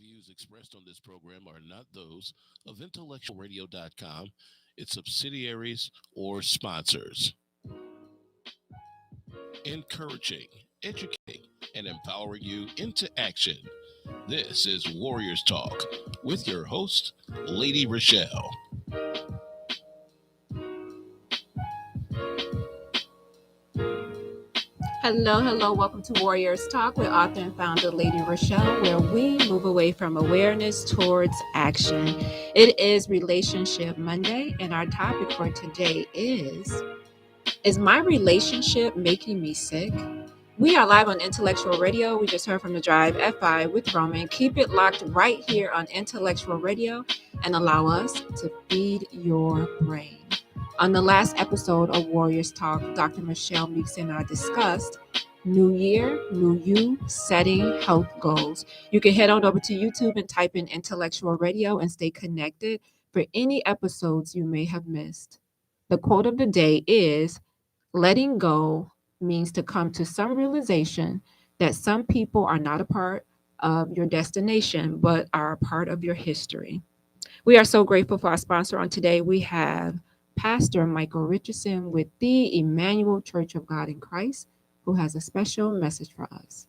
views expressed on this program are not those of IntellectualRadio.com, its subsidiaries, or sponsors. Encouraging, educating, and empowering you into action. This is Warriors Talk with your host, Lady Rochelle. Hello. Welcome to Warriors Talk with author and founder Lady Rochelle, where we move away from awareness towards action. It is Relationship Monday, and our topic for today is my relationship making me sick? We are live on Intellectual Radio. We just heard from the Drive FI with Roland. Keep it locked right here on Intellectual Radio and allow us to feed your brain. On the last episode of Warriors Talk, Dr. Michelle Meeks and I discussed New Year, New You, setting health goals. You can head on over to YouTube and type in Intellectual Radio and stay connected for any episodes you may have missed. The quote of the day is, letting go means to come to some realization that some people are not a part of your destination, but are a part of your history. We are so grateful for our sponsor on today. We have Pastor Michael Richardson with the Emmanuel Church of God in Christ, who has a special message for us.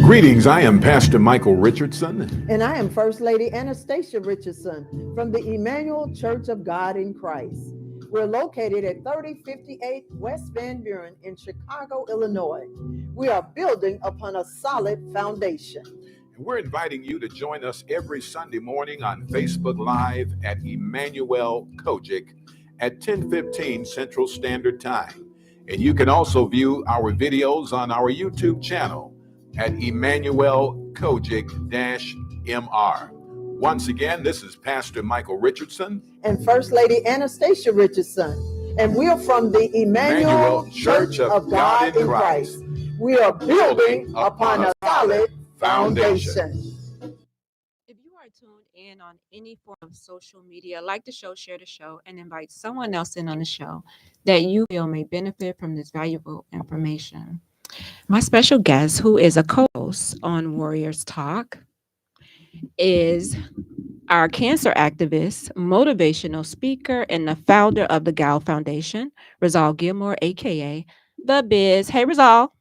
Greetings, I am Pastor Michael Richardson. And I am First Lady Anastasia Richardson from the Emmanuel Church of God in Christ. We're located at 3058 West Van Buren in Chicago, Illinois. We are building upon a solid foundation. We're inviting you to join us every Sunday morning on Facebook Live at Emmanuel Kojic at 10:15 Central Standard Time. And you can also view our videos on our YouTube channel at Emmanuel Kojic-MR. Once again, this is Pastor Michael Richardson and First Lady Anastasia Richardson. And we're from the Emmanuel Church of God in Christ. We are building upon a solid foundation. If you are tuned in on any form of social media, like the show, share the show, and invite someone else in on the show that you feel may benefit from this valuable information. My special guest, who is a co-host on Warriors Talk, is our cancer activist, motivational speaker, and the founder of the Gal Foundation, Rizal Gilmore, aka The Biz. Hey, Rizal.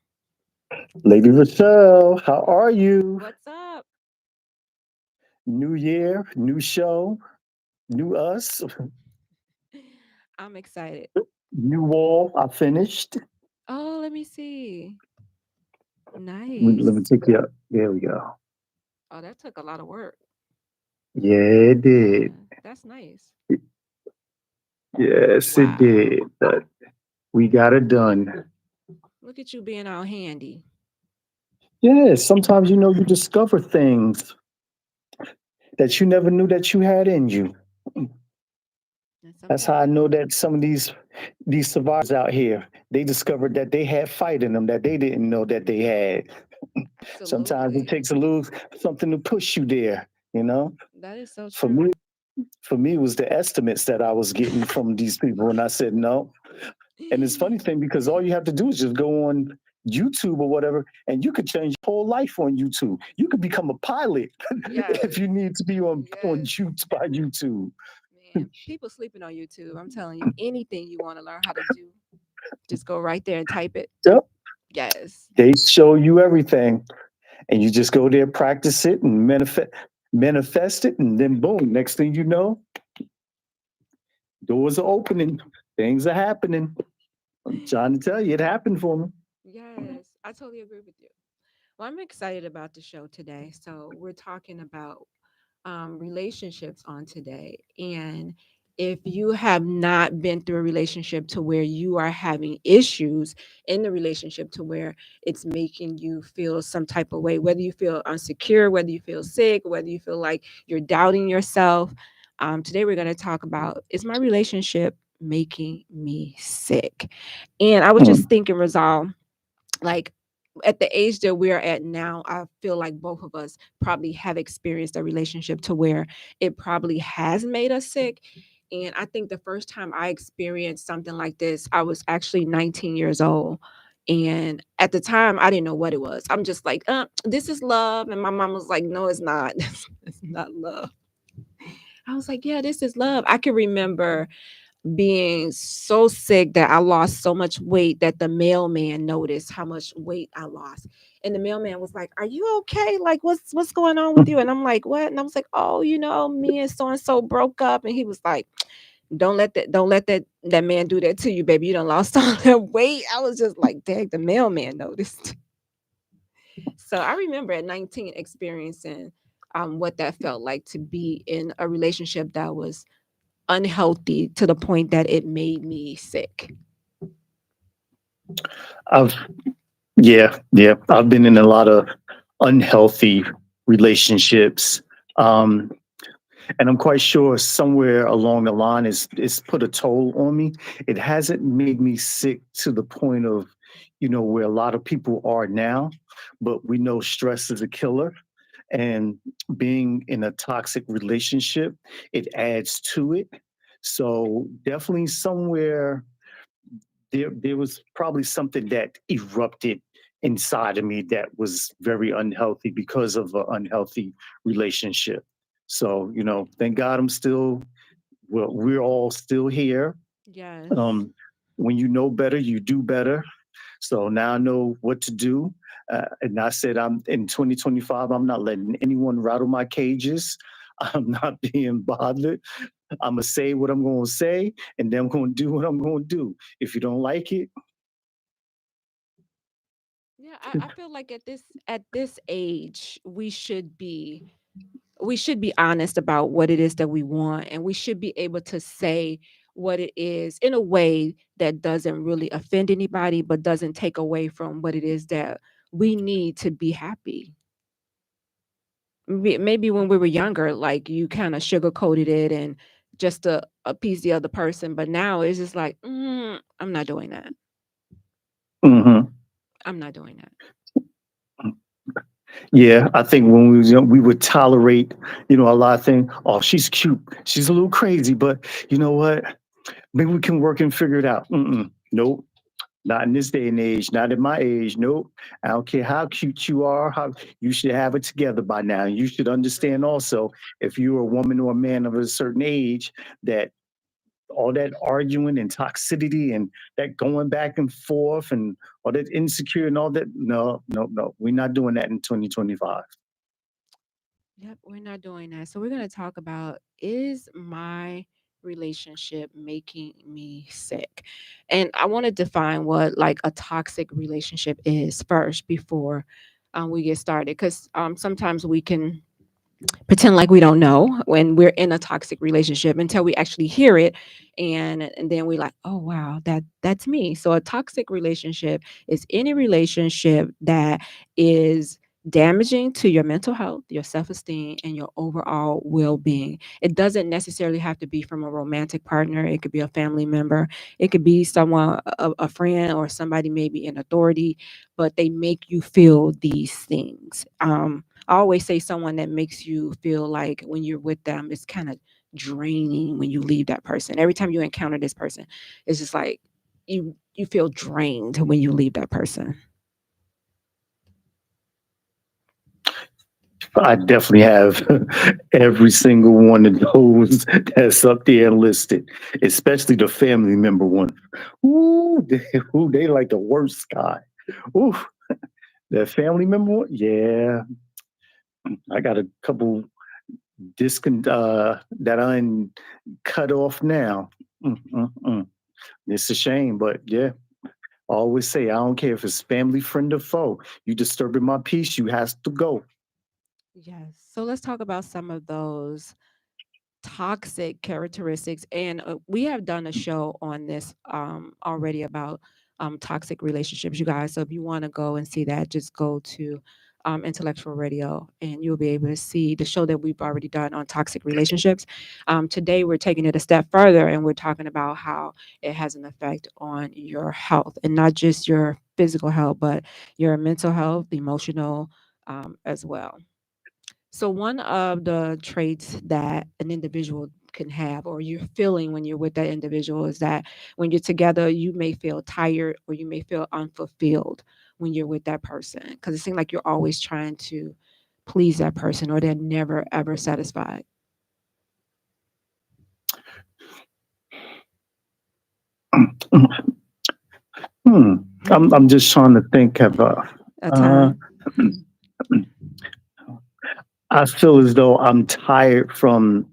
Lady Rochelle, how are you? What's up? New year, new show, new us. I'm excited. New wall, I finished. Oh, let me see. Nice. Let me take you up. There we go. Oh, that took a lot of work. Yeah, it did. That's nice. Yes, Wow. It did. But we got it done. Look at you being all handy. Yeah, sometimes you discover things that you never knew that you had in you. That's how I know that some of these survivors out here, they discovered that they had fight in them that they didn't know that they had. Sometimes it takes a little something to push you there, That is so true. For me, it was the estimates that I was getting from these people, and I said no. And it's funny thing because all you have to do is just go on YouTube or whatever, and you could change your whole life on YouTube. You could become a pilot if you need to be on YouTube by YouTube. Man, people sleeping on YouTube. I'm telling you, anything you want to learn how to do, just go right there and type it. Yep. Yes. They show you everything, and you just go there, practice it, and manifest it, and then boom, next thing you know, doors are opening, things are happening. I'm trying to tell you, it happened for me. Yes, I totally agree with you. Well, I'm excited about the show today. So we're talking about relationships on today. And if you have not been through a relationship to where you are having issues in the relationship to where it's making you feel some type of way, whether you feel insecure, whether you feel sick, whether you feel like you're doubting yourself, today we're going to talk about, is my relationship making me sick? And I was just thinking, Rizal, like at the age that we're at now, I feel like both of us probably have experienced a relationship to where it probably has made us sick. And I think the first time I experienced something like this, I was actually 19 years old. And at the time, I didn't know what it was. I'm just like, this is love. And my mom was like, no, it's not. It's not love. I was like, yeah, this is love. I can remember being so sick that I lost so much weight that the mailman noticed how much weight I lost. And the mailman was like, "Are you okay? Like what's going on with you?" And I'm like, "What?" And I was like, "Oh, me and so broke up." And he was like, don't let that man do that to you, baby. You done lost all that weight." I was just like, "Dang, the mailman noticed." So I remember at 19 experiencing what that felt like to be in a relationship that was unhealthy to the point that it made me sick. I've yeah, I've been in a lot of unhealthy relationships. Um, and I'm quite sure somewhere along the line it's put a toll on me. It hasn't made me sick to the point of, where a lot of people are now, but we know stress is a killer. And being in a toxic relationship, it adds to it. So definitely somewhere there was probably something that erupted inside of me that was very unhealthy because of an unhealthy relationship. So, thank God we're all still here. Yes. Um, when you know better, you do better. So now I know what to do. And I said, I'm in 2025, I'm not letting anyone rattle my cages. I'm not being bothered. I'm going to say what I'm going to say, and then I'm going to do what I'm going to do. If you don't like it, Yeah, I feel like at this age we should be honest about what it is that we want, and we should be able to say what it is in a way that doesn't really offend anybody but doesn't take away from what it is that we need to be happy. Maybe when we were younger, like you kind of sugarcoated it and just to appease the other person, but now it's just like, I'm not doing that. mhm. I'm not doing that. Yeah, I think when we was young, we would tolerate, a lot of things. Oh, she's cute. She's a little crazy, but you know what? Maybe we can work and figure it out. Nope. Not in this day and age, not at my age. Nope. I don't care how cute you are, how you should have it together by now. You should understand also if you're a woman or a man of a certain age that all that arguing and toxicity and that going back and forth and all that insecure and all that. No, no, no. We're not doing that in 2025. Yep, we're not doing that. So we're going to talk about, is my relationship making me sick? And I want to define what like a toxic relationship is first before we get started, because sometimes we can pretend like we don't know when we're in a toxic relationship until we actually hear it, and then we like, oh wow, that's me. So a toxic relationship is any relationship that is damaging to your mental health, your self-esteem, and your overall well-being. It doesn't necessarily have to be from a romantic partner. It could be a family member, it could be someone, a friend, or somebody maybe in authority, but they make you feel these things. I always say someone that makes you feel like when you're with them, it's kind of draining when you leave that person. Every time you encounter this person, it's just like you feel drained when you leave that person. I definitely have every single one of those that's up there listed, especially the family member one. Ooh, they like the worst guy. Ooh, the family member one, yeah. I got a couple that I cut off now. Mm, mm, mm. It's a shame, but yeah. I always say I don't care if it's family, friend, or foe. You disturbing my peace, you has to go. Yes. So let's talk about some of those toxic characteristics, and we have done a show on this already about toxic relationships, you guys. So if you want to go and see that, just go to Intellectual Radio and you'll be able to see the show that we've already done on toxic relationships. Today we're taking it a step further and we're talking about how it has an effect on your health, and not just your physical health but your mental health, emotional, as well. So one of the traits that an individual can have, or you're feeling when you're with that individual, is that when you're together, you may feel tired or you may feel unfulfilled when you're with that person, because it seems like you're always trying to please that person, or they're never ever satisfied. I'm just trying to think of A time. I feel as though I'm tired from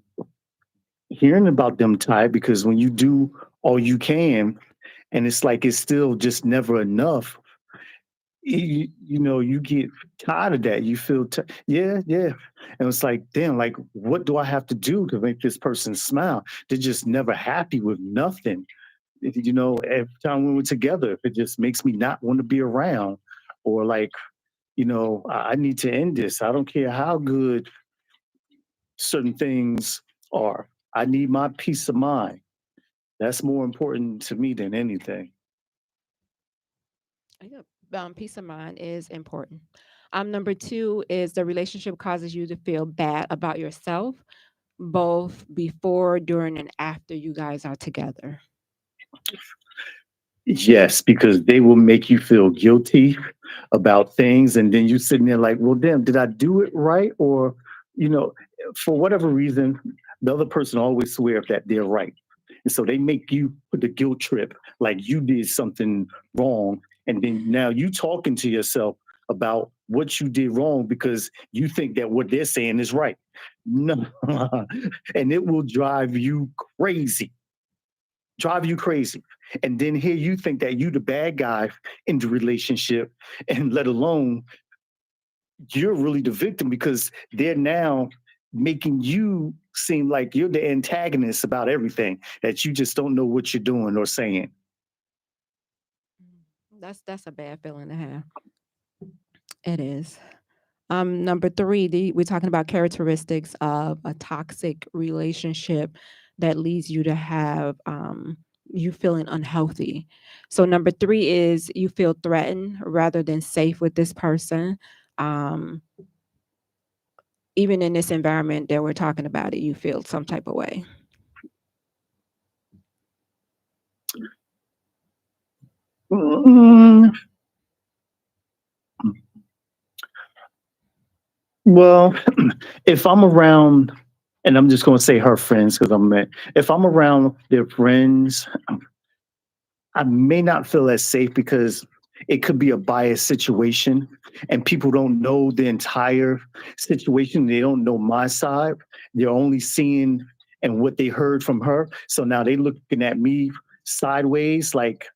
hearing about them tired, because when you do all you can and it's like it's still just never enough, you get tired of that. You feel yeah, and it's like, damn, like what do I have to do to make this person smile? They're just never happy with nothing. Every time we were together, it just makes me not want to be around, or like, I need to end this. I don't care how good certain things are. I need my peace of mind. That's more important to me than anything. Yeah. Peace of mind is important. Number two is the relationship causes you to feel bad about yourself, both before, during, and after you guys are together. Yes, because they will make you feel guilty about things, and then you sitting there like, well, damn, did I do it right? Or, you know, for whatever reason, the other person always swears that they're right. And so they make you put the guilt trip like you did something wrong. And then now you talking to yourself about what you did wrong because you think that what they're saying is right. No. And it will drive you crazy. And then here you think that you the bad guy in the relationship, and let alone you're really the victim, because they're now making you seem like you're the antagonist about everything, that you just don't know what you're doing or saying. That's a bad feeling to have. It is. Number three, we're talking about characteristics of a toxic relationship that leads you to have you feeling unhealthy. So number three is you feel threatened rather than safe with this person. Um, Even in this environment that we're talking about it, you feel some type of way. Mm, Well, if I'm around, and I'm just going to say her friends because if I'm around their friends, I may not feel as safe, because it could be a biased situation and people don't know the entire situation. They don't know my side. They're only seeing and what they heard from her. So now they looking at me sideways like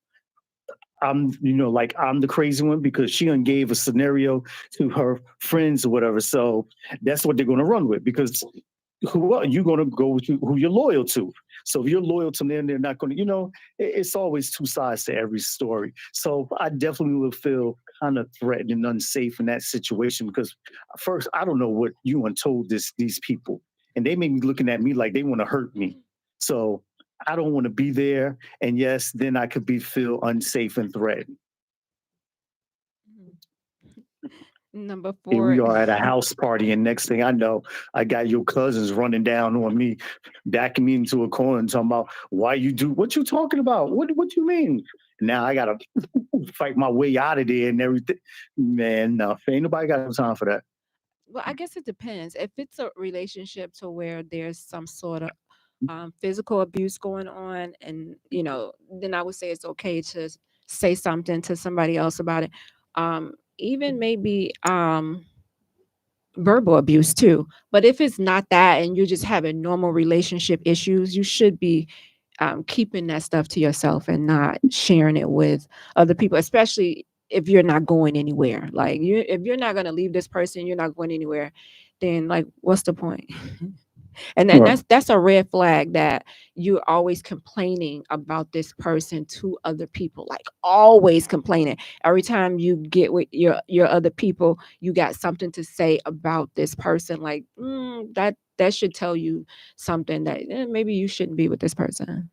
I'm the crazy one, because she done gave a scenario to her friends or whatever. So that's what they're going to run with, because who are you going to go with, who you're loyal to? So if you're loyal to them, they're not going to, it's always two sides to every story. So I definitely will feel kind of threatened and unsafe in that situation, because first, I don't know what you told these people, and they may be looking at me like they want to hurt me. So I don't want to be there. And yes, then I could feel unsafe and threatened. Number Here we four. are at a house party, and next thing I know, I got your cousins running down on me, backing me into a corner and talking about why you do what you talking about. What you mean? Now I gotta fight my way out of there and everything. Man, no, ain't nobody got no time for that. Well, I guess it depends. If it's a relationship to where there's some sort of physical abuse going on, and then I would say it's okay to say something to somebody else about it. Even maybe verbal abuse too. But if it's not that, and you're just having normal relationship issues, you should be keeping that stuff to yourself and not sharing it with other people, especially if you're not going anywhere. Like if you're not going to leave this person, you're not going anywhere, then like what's the point? And then Right. that's a red flag, that you're always complaining about this person to other people, like always complaining. Every time you get with your other people, you got something to say about this person. Like that should tell you something, that maybe you shouldn't be with this person.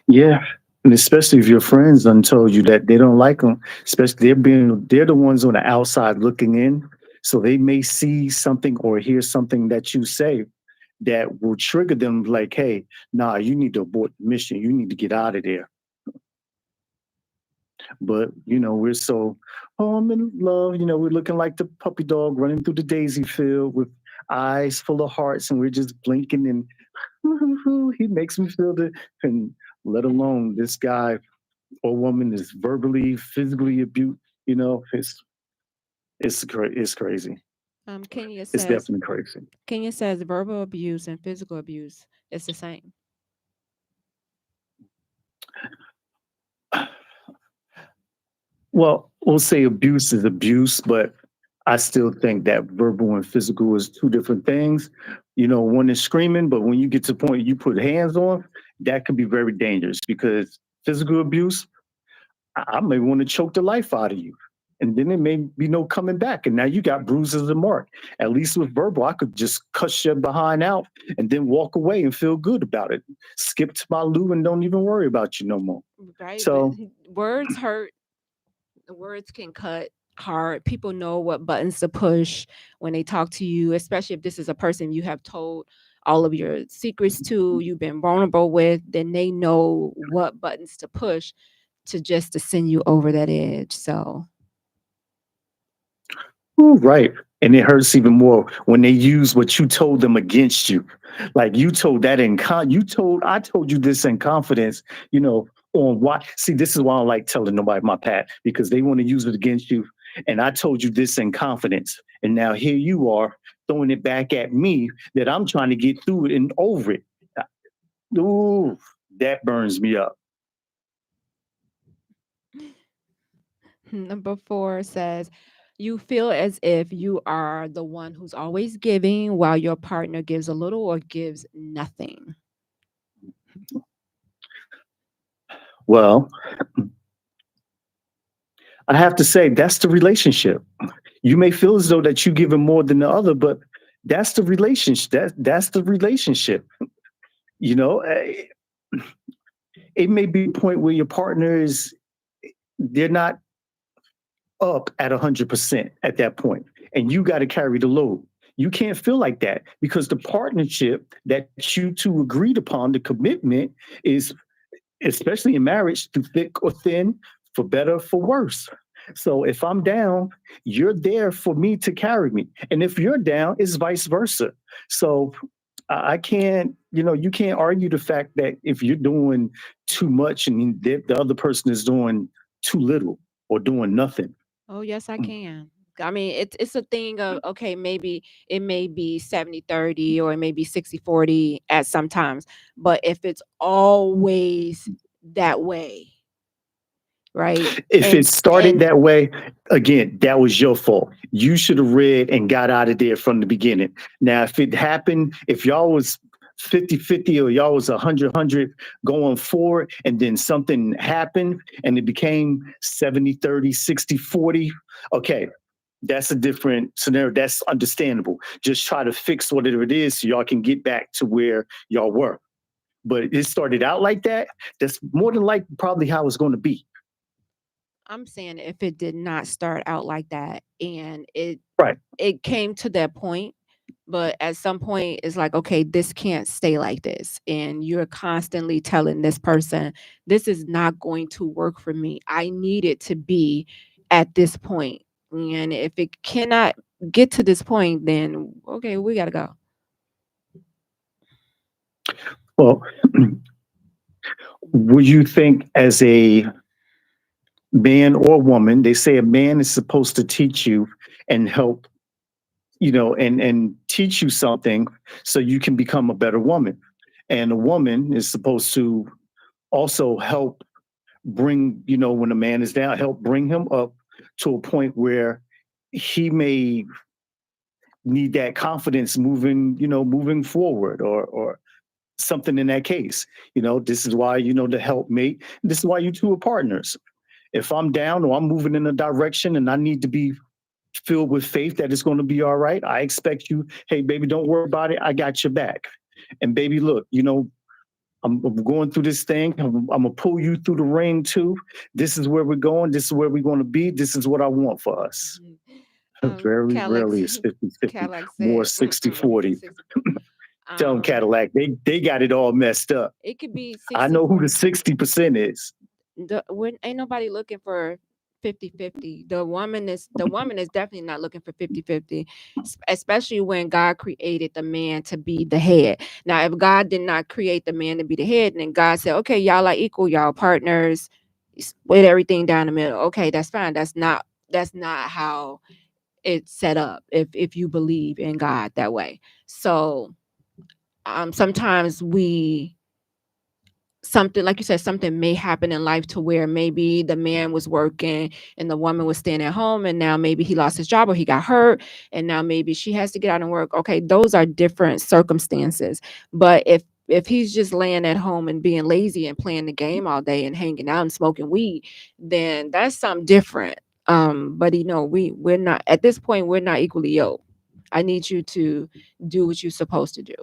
Yeah. And especially if your friends done told you that they don't like them, especially they're the ones on the outside looking in. So they may see something or hear something that you say that will trigger them like, hey, nah, you need to abort the mission. You need to get out of there. But, we're so, oh, I'm in love. We're looking like the puppy dog running through the daisy field with eyes full of hearts, and we're just blinking and he makes me feel the, and let alone this guy or woman is verbally, physically abused. It's crazy. Kenya It's says definitely crazy. Kenya says verbal abuse and physical abuse is the same. Well, we'll say abuse is abuse, but I still think that verbal and physical is two different things. One is screaming, but when you get to the point you put hands on, that can be very dangerous because physical abuse, I may want to choke the life out of you. And then there may be no coming back. And now you got bruises and mark. At least with verbal, I could just cuss your behind out and then walk away and feel good about it. Skip to my loo and don't even worry about you no more. Right. So But words hurt. Words can cut hard. People know what buttons to push when they talk to you, especially if this is a person you have told all of your secrets to, you've been vulnerable with, then they know what buttons to push to send you over that edge. So right. And it hurts even more when they use what you told them against you. Like you told that I told you this in confidence, on why. See, this is why I don't like telling nobody my path because they want to use it against you. And I told you this in confidence. And now here you are throwing it back at me that I'm trying to get through it and over it. Ooh, that burns me up. Number 4 says, you feel as if you are the one who's always giving while your partner gives a little or gives nothing. Well, I have to say that's the relationship. You may feel as though that you're giving more than the other, but that's the relationship. That's the relationship. It may be a point where your partner they're not up at 100% at that point, and you got to carry the load. You can't feel like that because the partnership that you two agreed upon, the commitment is, especially in marriage, through thick or thin, for better, for worse. So if I'm down, you're there for me to carry me. And if you're down, it's vice versa. So I can't, you can't argue the fact that if you're doing too much and the other person is doing too little or doing nothing. Oh, yes, I can. I mean, it's a thing of, okay, maybe it may be 70-30 or it may be 60-40 at some times. But if it's always that way, right? If it started that way, again, that was your fault. You should have read and got out of there from the beginning. Now, if it happened, if y'all was 50-50 or y'all was 100-100 going forward, and then something happened and it became 70-30, 60-40, okay, that's a different scenario. That's understandable. Just try to fix whatever it is so y'all can get back to where y'all were. But it started out like that. That's more than likely probably how it's going to be. I'm saying if it did not start out like that and it came to that point, but at some point it's like, okay, this can't stay like this. And you're constantly telling this person, this is not going to work for me. I need it to be at this point. And if it cannot get to this point, then okay, we got to go. Well, would you think as a man or woman, they say a man is supposed to teach you and help, and teach you something so you can become a better woman. And a woman is supposed to also help bring, when a man is down, help bring him up to a point where he may need that confidence moving forward or something in that case. This is why, the helpmate, this is why you two are partners. If I'm down or I'm moving in a direction and I need to be filled with faith that it's going to be all right, I expect you, hey, baby, don't worry about it. I got your back. And baby, look, I'm going through this thing. I'm going to pull you through the ring too. This is where we're going. This is where we're going to be. This is what I want for us. Very Cadillac, rarely it's 50-50. Cadillac More said, 60-40. Tell them um, Cadillac, they got it all messed up. it could be I 60 know who the 40. 60% is. When ain't nobody looking for 50-50. The woman is definitely not looking for 50-50, especially when God created the man to be the head. Now, if God did not create the man to be the head, then God said, okay, y'all are equal, y'all partners, split everything down the middle. Okay, that's fine. That's not how it's set up if you believe in God that way. So sometimes something like you said, something may happen in life to where maybe the man was working and the woman was staying at home, and now maybe he lost his job or he got hurt, and now maybe she has to get out and work. Okay, those are different circumstances. But if he's just laying at home and being lazy and playing the game all day and hanging out and smoking weed, then that's something different. But we're not at this point, we're not equally yoked. I need you to do what you're supposed to do.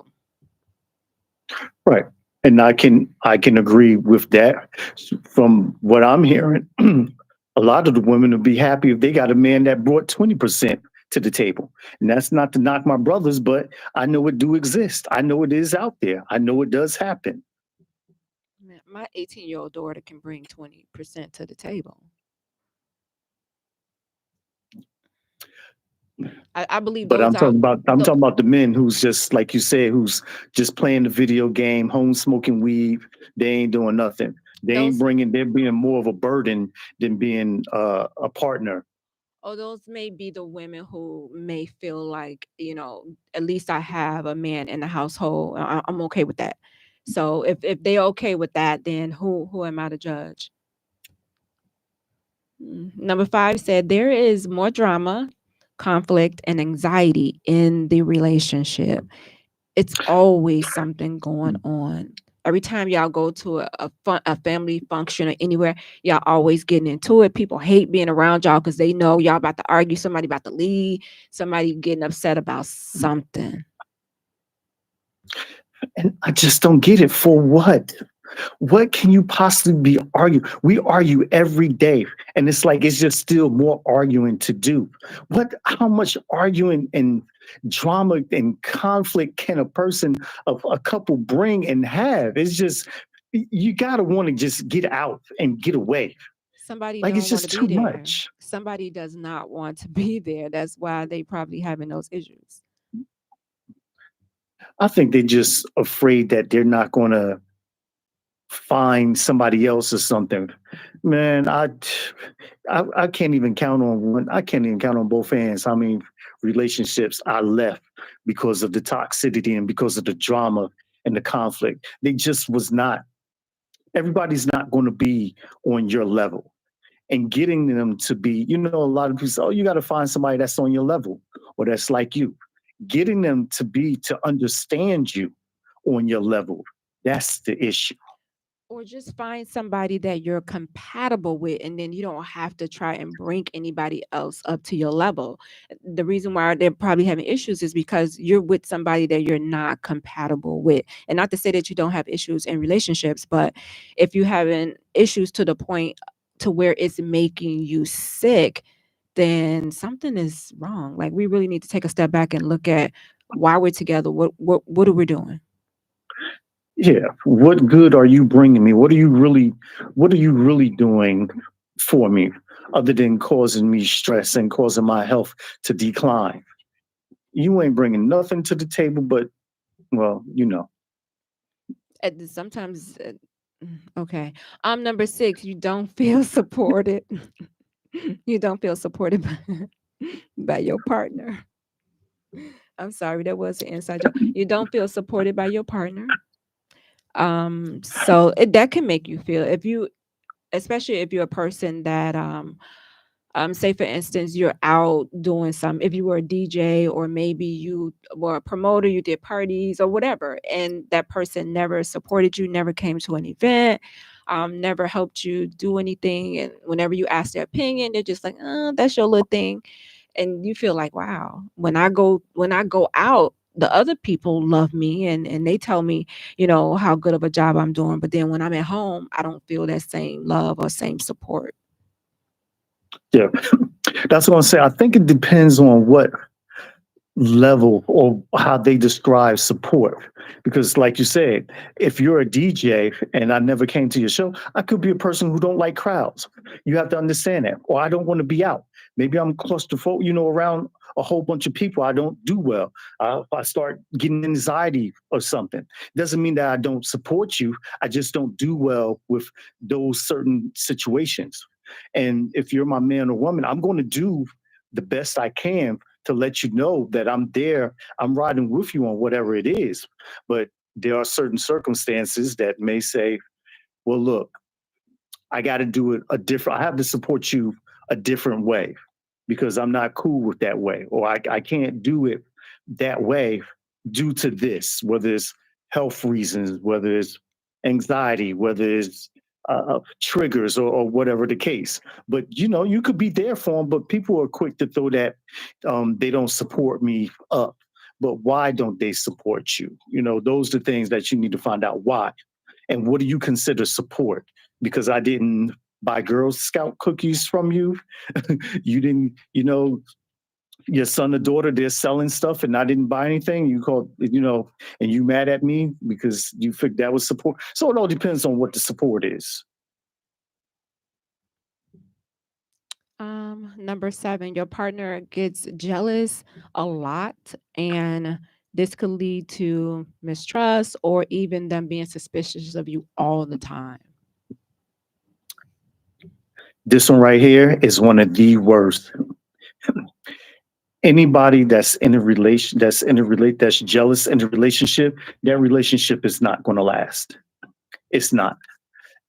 Right. And I can agree with that. From what I'm hearing, a lot of the women would be happy if they got a man that brought 20% to the table. And that's not to knock my brothers, but I know it do exist. I know it is out there. I know it does happen. Man, my 18-year-old daughter can bring 20% to the table. I believe But those out. I'm talking about the men who's just like you said, who's just playing the video game, home smoking weed. They ain't doing nothing. Those They're being more of a burden than being a partner. those may be the women who may feel like, at least I have a man in the household. I'm okay with that. So if they're okay with that, then who am I to judge? Number 5 said there is more drama, conflict, and anxiety in the relationship. It's always something going on. Every time y'all go to a family function or anywhere, y'all always getting into it. People hate being around y'all because they know y'all about to argue. Somebody about to leave. Somebody getting upset about something. And I just don't get it. For what? What can you possibly be arguing? We argue every day, and it's like it's just still more arguing to do. How much arguing and drama and conflict can a couple bring and have? It's just you gotta want to just get out and get away. Somebody Like it's don't want to just be too there. much. Somebody does not want to be there. That's why they probably having those issues. I think they're just afraid that they're not gonna find somebody else or something. Man, I can't even count on one. I can't even count on both hands how many relationships I left because of the toxicity and because of the drama and the conflict. They just was not. Everybody's not going to be on your level, and getting them to be. A lot of people say, "Oh, you got to find somebody that's on your level or that's like you." Getting them to understand you on your level. That's the issue. Or just find somebody that you're compatible with, and then you don't have to try and bring anybody else up to your level. The reason why they're probably having issues is because you're with somebody that you're not compatible with. And not to say that you don't have issues in relationships, but if you having issues to the point to where it's making you sick, then something is wrong. Like, we really need to take a step back and look at why we're together. What are we doing? Yeah, what good are you bringing me? What are you really doing for me other than causing me stress and causing my health to decline? You ain't bringing nothing to the table but, well. And sometimes okay. Number 6, you don't feel supported. You don't feel supported by your partner. I'm sorry, that was an inside joke. You don't feel supported by your partner. So that can make you feel, especially if you're a person that say for instance you're out doing some, if you were a DJ or maybe you were a promoter, you did parties or whatever, and that person never supported you, never came to an event, never helped you do anything, and whenever you ask their opinion, they're just like, that's your little thing. And you feel like, wow, when I go out, the other people love me and they tell me, how good of a job I'm doing, but then when I'm at home, I don't feel that same love or same support. Yeah. That's what I'm saying. I think it depends on what level or how they describe support. Because like you said, if you're a DJ and I never came to your show, I could be a person who don't like crowds. You have to understand that. Or I don't want to be out. Maybe I'm claustrophobic, around a whole bunch of people. I don't do well. If I start getting anxiety or something, doesn't mean that I don't support you. I just don't do well with those certain situations. And if you're my man or woman, I'm going to do the best I can to let you know that I'm there. I'm riding with you on whatever it is. But there are certain circumstances that may say, well, look, I got to do it I have to support you a different way because I'm not cool with that way, or I can't do it that way due to this, whether it's health reasons, whether it's anxiety, whether it's triggers or whatever the case. But you could be there for them, but people are quick to throw that they don't support me up. But why don't they support you? Those are the things that you need to find out why. And what do you consider support? Because I didn't buy Girl Scout cookies from you. You didn't, your son or daughter, they're selling stuff and I didn't buy anything. You called, and you mad at me because you think that was support. So it all depends on what the support is. Number 7, your partner gets jealous a lot, and this could lead to mistrust or even them being suspicious of you all the time. This one right here is one of the worst. Anybody that's in a relation, that's jealous in a relationship, that relationship is not going to last. It's not.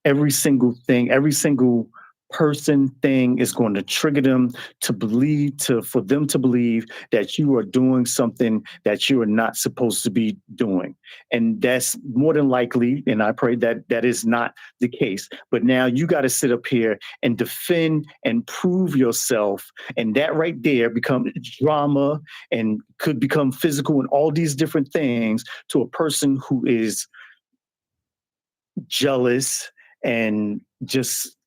Every single thing, every single person thing is going to trigger them for them to believe that you are doing something that you are not supposed to be doing. And that's more than likely, and I pray that that is not the case. But now you got to sit up here and defend and prove yourself. And that right there becomes drama and could become physical and all these different things to a person who is jealous and just,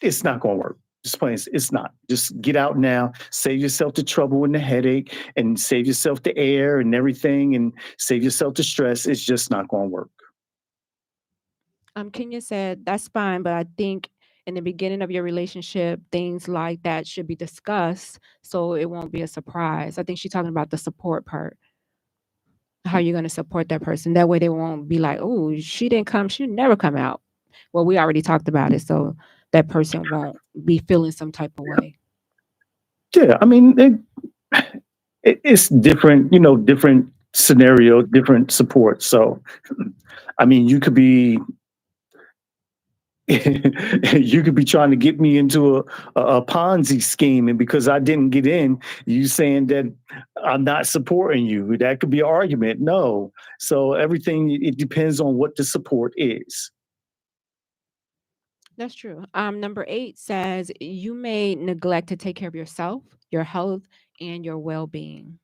it's not going to work. Just plain, it's not. Just get out now, save yourself the trouble and the headache, and save yourself the air and everything, and save yourself the stress. It's just not going to work. Kenya said that's fine, but I think in the beginning of your relationship, things like that should be discussed so it won't be a surprise. I think she's talking about the support part. How you're going to support that person. That way they won't be like, oh, she didn't come. She never come out. Well, we already talked about it. So that person won't be feeling some type of way. Yeah, I mean, it's different, different scenario, different support. So, I mean, you could be trying to get me into a Ponzi scheme, and because I didn't get in, you saying that I'm not supporting you. That could be an argument. No. So everything, it depends on what the support is. That's true. Number 8 says you may neglect to take care of yourself, your health, and your well-being.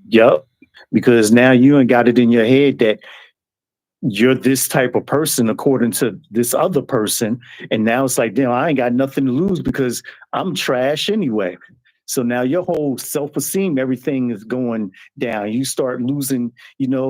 Yep. Because now you ain't got it in your head that you're this type of person according to this other person. And now it's like, damn, I ain't got nothing to lose because I'm trash anyway. So now your whole self-esteem, everything is going down. You start losing,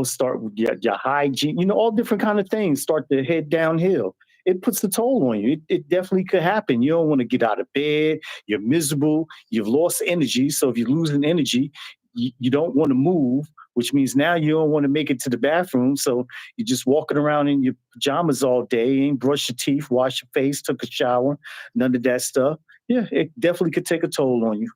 start with your hygiene, all different kind of things start to head downhill. It puts a toll on you. It definitely could happen. You don't want to get out of bed. You're miserable. You've lost energy. So if you're losing energy, you don't want to move, which means now you don't want to make it to the bathroom. So you're just walking around in your pajamas all day, ain't brush your teeth, wash your face, took a shower, none of that stuff. Yeah, it definitely could take a toll on you.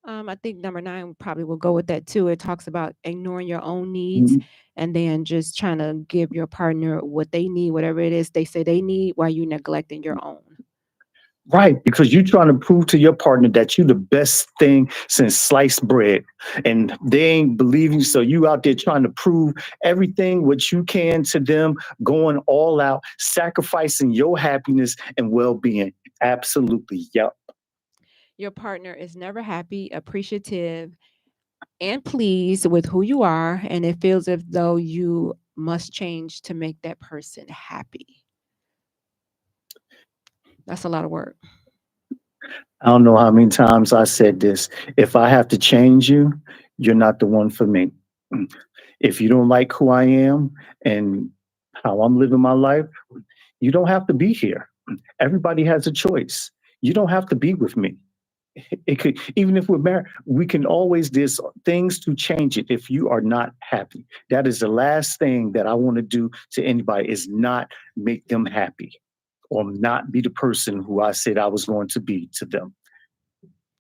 I think number 9 probably will go with that too. It talks about ignoring your own needs and then just trying to give your partner what they need, whatever it is they say they need, while you neglecting your own. Right, because you're trying to prove to your partner that you're the best thing since sliced bread, and they ain't believing you. So you out there trying to prove everything what you can to them, going all out, sacrificing your happiness and well-being. Absolutely, yep. Your partner is never happy, appreciative, and pleased with who you are, and it feels as though you must change to make that person happy. That's a lot of work. I don't know how many times I said this. If I have to change you, you're not the one for me. If you don't like who I am and how I'm living my life, you don't have to be here. Everybody has a choice. You don't have to be with me. It could, even if we're married, we can always, there's things to change it if you are not happy. That is the last thing that I want to do to anybody, is not make them happy or not be the person who I said I was going to be to them.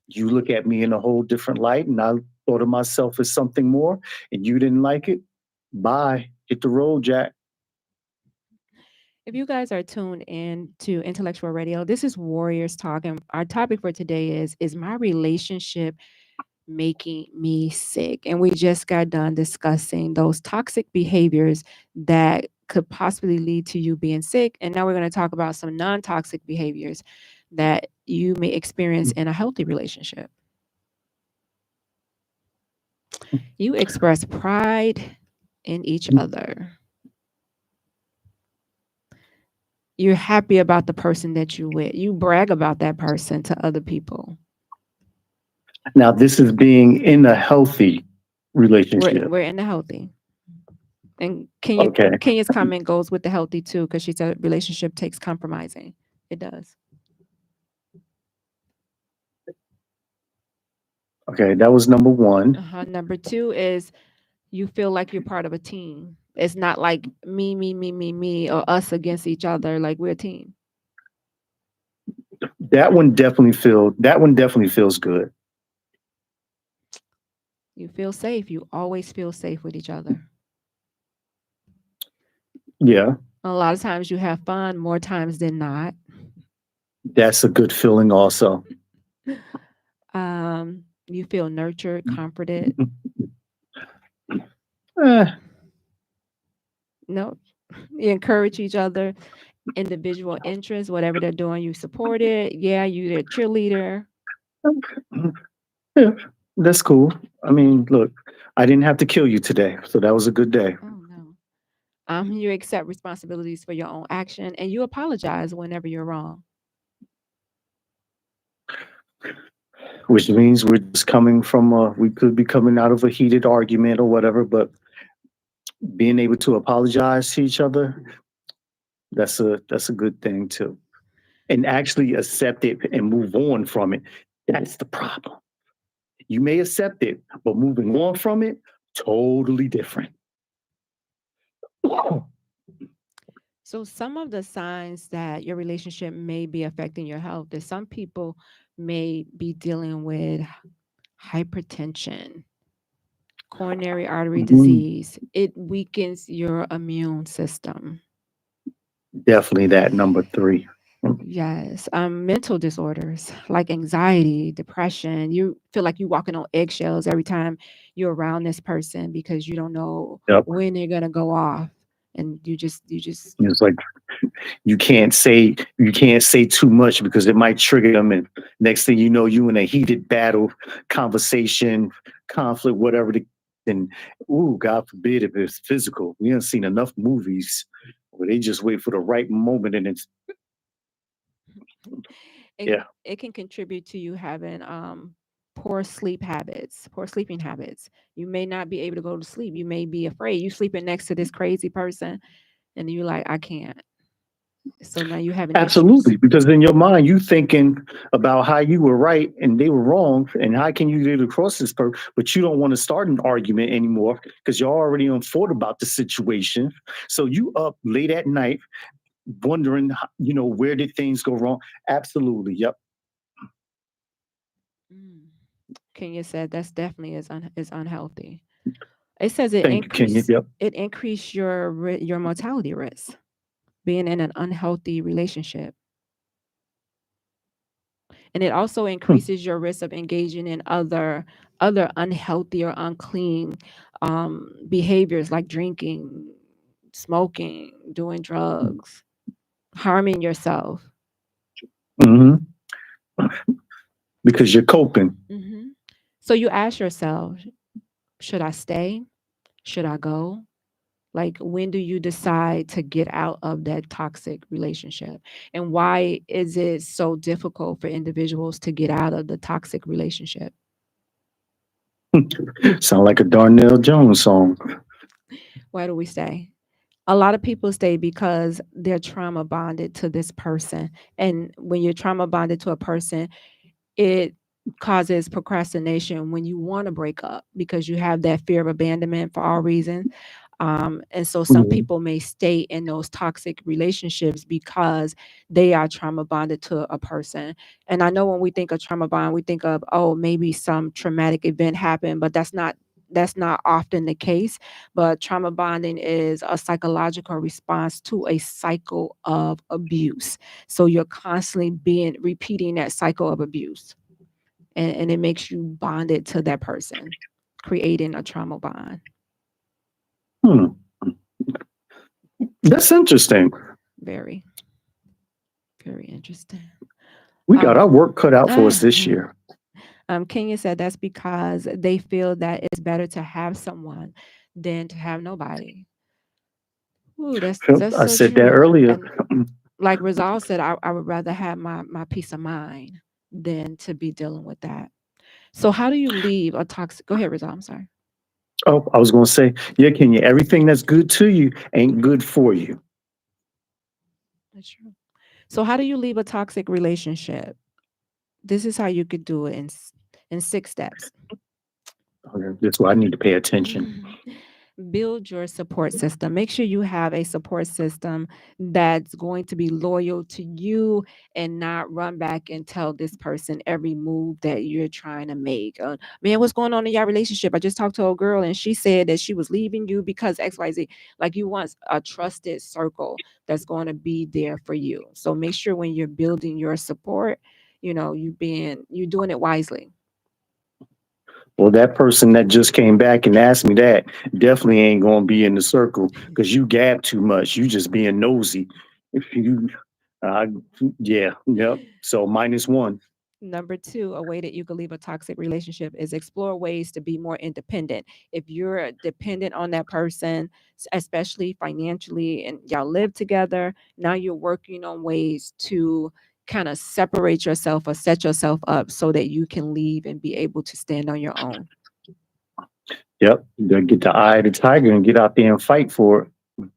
You look at me in a whole different light and I thought of myself as something more and you didn't like it. Bye. Hit the road, Jack. If you guys are tuned in to Intellectual Radio, this is Warriors Talk, and our topic for today is my relationship making me sick? And we just got done discussing those toxic behaviors that could possibly lead to you being sick. And now we're going to talk about some non-toxic behaviors that you may experience in a healthy relationship. You express pride in each other. You're happy about the person that you're with. You brag about that person to other people. Now, this is being in a healthy relationship. We're in the healthy. And Kenya's comment goes with the healthy too, because she said relationship takes compromising. It does. Okay, that was number one. Number two is you feel like you're part of a team. It's not like me, or us against each other. Like we're a team. That one definitely feels good. You feel safe. You always feel safe with each other. Yeah. A lot of times you have fun, more times than not. That's a good feeling also. You feel nurtured, comforted. No, you encourage each other, individual interests, whatever they're doing, you support it. Yeah, you're their cheerleader. Yeah, that's cool. I mean, look, I didn't have to kill you today, so that was a good day. Oh no. You accept responsibilities for your own action and you apologize whenever you're wrong. Which means we're just coming from we could be coming out of a heated argument or whatever, but being able to apologize to each other, that's a good thing too. And actually accept it and move on from it. That's the problem. You may accept it, but moving on from it, totally different. So some of the signs that your relationship may be affecting your health is some people may be dealing with hypertension, coronary artery disease. It weakens your immune system. Definitely that, number 3. Yes. Mental disorders like anxiety, depression. You feel like you're walking on eggshells every time you're around this person because you don't know when they're gonna go off. And you just it's like you can't say too much because it might trigger them, and next thing you know, you in a heated battle, conversation, conflict, whatever. And God forbid if it's physical. We haven't seen enough movies where they just wait for the right moment, and it's it can contribute to you having poor sleeping habits. You may not be able to go to sleep. You may be afraid. You sleeping next to this crazy person, and you're like, I can't. So now you having absolutely issues. Because in your mind you thinking about how you were right and they were wrong, and how can you get across this person? But you don't want to start an argument anymore because you're already thought about the situation. So you up late at night wondering, where did things go wrong? Absolutely, yep. Kenya said that's definitely is unhealthy. It says it increase your mortality risk being in an unhealthy relationship. And it also increases your risk of engaging in other unhealthy or unclean behaviors like drinking, smoking, doing drugs, harming yourself. Because you're coping. So you ask yourself, should I stay? Should I go? Like, when do you decide to get out of that toxic relationship? And why is it so difficult for individuals to get out of the toxic relationship? Sound like a Darnell Jones song. Why do we stay? A lot of people stay because they're trauma bonded to this person. And when you're trauma bonded to a person, it causes procrastination when you want to break up because you have that fear of abandonment for all reasons. And so some Mhm. people may stay in those toxic relationships because they are trauma bonded to a person. And I know when we think of trauma bond, we think of, oh, maybe some traumatic event happened, but that's not often the case. But trauma bonding is a psychological response to a cycle of abuse. So you're constantly being repeating that cycle of abuse, and it makes you bonded to that person, creating a trauma bond. Hmm. That's interesting. Very, very interesting. We got our work cut out for us Ah, this year. Kenya said that's because they feel that it's better to have someone than to have nobody. Ooh, that's I so said that true. earlier. And like Rizal said, I would rather have my peace of mind than to be dealing with that. So how do you leave a toxic? Go ahead, Rizal. I'm sorry. Oh, I was going to say, yeah, Kenya, everything that's good to you ain't good for you. That's true. So how do you leave a toxic relationship? This is how you could do it in 6 steps. Okay, that's why I need to pay attention. Build your support system. Make sure you have a support system that's going to be loyal to you and not run back and tell this person every move that you're trying to make. Man, what's going on in your relationship? I just talked to a girl and she said that she was leaving you because XYZ. Like, you want a trusted circle that's going to be there for you. So make sure when you're building your support, you're doing it wisely. Well, that person that just came back and asked me that definitely ain't going to be in the circle because you gab too much. You just being nosy. If you, uh, yeah, yep. So -1. Number two, a way that you can leave a toxic relationship is explore ways to be more independent. If you're dependent on that person, especially financially, and y'all live together, now you're working on ways to kind of separate yourself or set yourself up so that you can leave and be able to stand on your own. Yep. You gotta get the eye of the tiger and get out there and fight for it.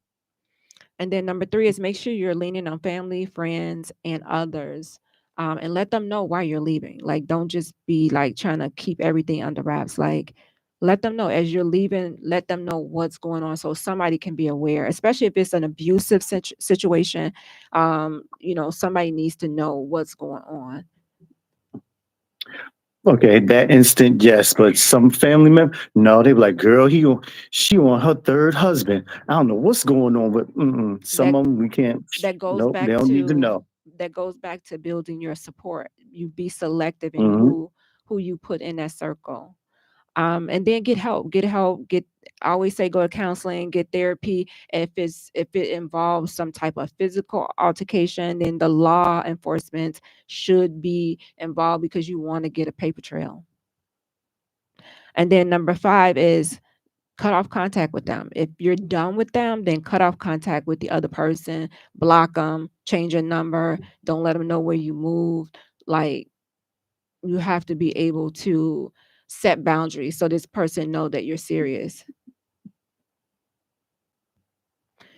And then number three is make sure you're leaning on family, friends, and others, and let them know why you're leaving. Like, don't just be like trying to keep everything under wraps. Like, let them know as you're leaving, let them know what's going on so somebody can be aware, especially if it's an abusive situation. Somebody needs to know what's going on. Okay, that instant, yes, but some family member, no, they be like, girl, she on her third husband. I don't know what's going on, but some That of them we can't. that goes Nope, they back don't need to to know. building your support. You be selective in Hmm. who you put in that circle. And then get I always say go to counseling, get therapy. If it involves some type of physical altercation, then the law enforcement should be involved because you want to get a paper trail. And then number 5 is cut off contact with them. If you're done with them, then cut off contact with the other person, block them, change your number, don't let them know where you moved. Like, you have to be able to set boundaries so this person know that you're serious.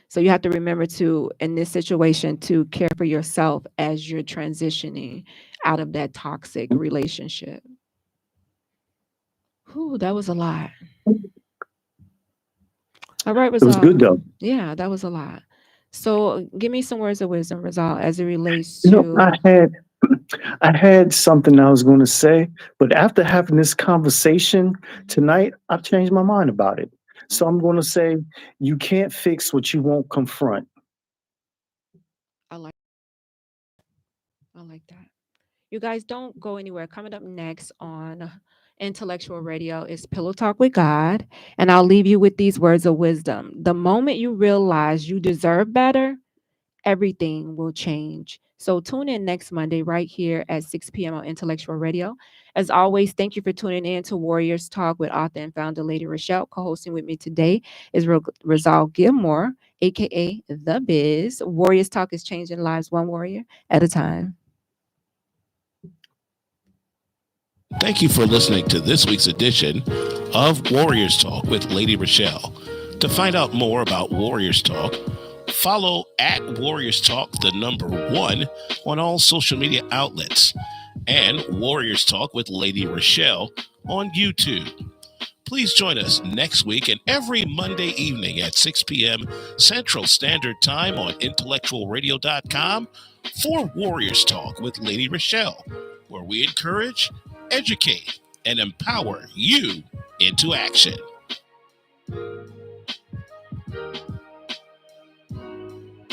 So you have to remember to, in this situation, to care for yourself as you're transitioning out of that toxic relationship. Whew, that was a lot. All right, It was good Rizal. though. Yeah, that was a lot. So give me some words of wisdom, Rizal, as it relates You know, to. I had something I was going to say, but after having this conversation tonight, I've changed my mind about it. So I'm going to say, you can't fix what you won't confront. I like I like that. You guys don't go anywhere. Coming up next on Intellectual Radio is Pillow Talk with God. And I'll leave you with these words of wisdom. The moment you realize you deserve better, everything will change. So tune in next Monday right here at 6 p.m. on Intellectual Radio. As always, thank you for tuning in to Warriors Talk with author and founder Lady Rochelle. Co-hosting with me today is Rizal Gilmore, aka The Biz. Warriors Talk is changing lives one warrior at a time. Thank you for listening to this week's edition of Warriors Talk with Lady Rochelle. To find out more about Warriors Talk, follow at Warriors Talk, the number 1, on all social media outlets, and Warriors Talk with Lady Rochelle on YouTube. Please join us next week and every Monday evening at 6 p.m. Central Standard Time on IntellectualRadio.com for Warriors Talk with Lady Rochelle, where we encourage, educate, and empower you into action.